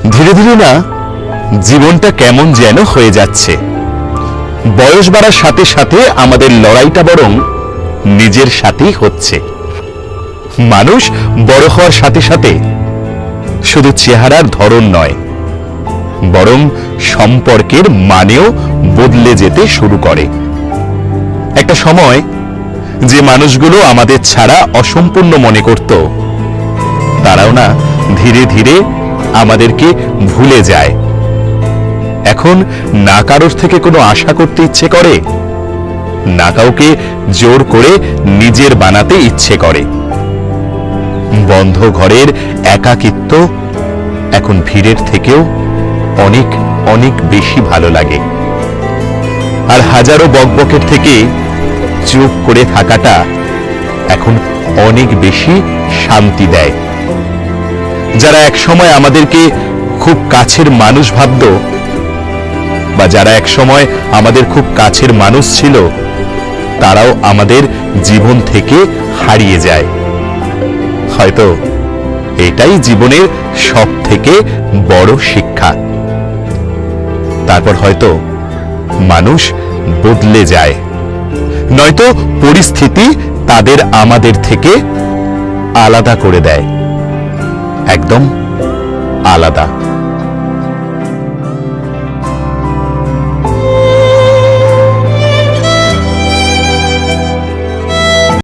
ধীরে ধীরে না জীবনটা কেমন যেন হয়ে যাচ্ছে। বয়স বাড়ার সাথে সাথে আমাদের লড়াইটা বরং নিজের সাথেই হচ্ছে। মানুষ বড় হওয়ার সাথে সাথে শুধু চেহারার ধরন নয়, বরং সম্পর্কের মানেও বদলে যেতে শুরু করে। একটা সময় যে মানুষগুলো আমাদের ছাড়া অসম্পূর্ণ মনে করত, তারাও না ধীরে ধীরে আমাদেরকে ভুলে যায়। এখন না কারোর থেকে কোনো আশা করতে ইচ্ছে করে, না কাউকে জোর করে নিজের বানাতে ইচ্ছে করে। বন্ধ ঘরের একাকিত্ব এখন ভিড়ের থেকেও অনেক অনেক বেশি ভালো লাগে। আর হাজারো বকবকের থেকে চুপ করে থাকাটা এখন অনেক বেশি শান্তি দেয়। যারা একসময় আমাদেরকে খুব কাছের মানুষ ভাবত, বা যারা একসময় আমাদের খুব কাছের মানুষ ছিল, তারাও আমাদের জীবন থেকে হারিয়ে যায়। হয়তো এটাই জীবনের সব থেকে বড় শিক্ষা। তারপর হয়তো মানুষ বদলে যায়, নয়তো পরিস্থিতি তাদের আমাদের থেকে আলাদা করে দেয়, একদম আলাদা।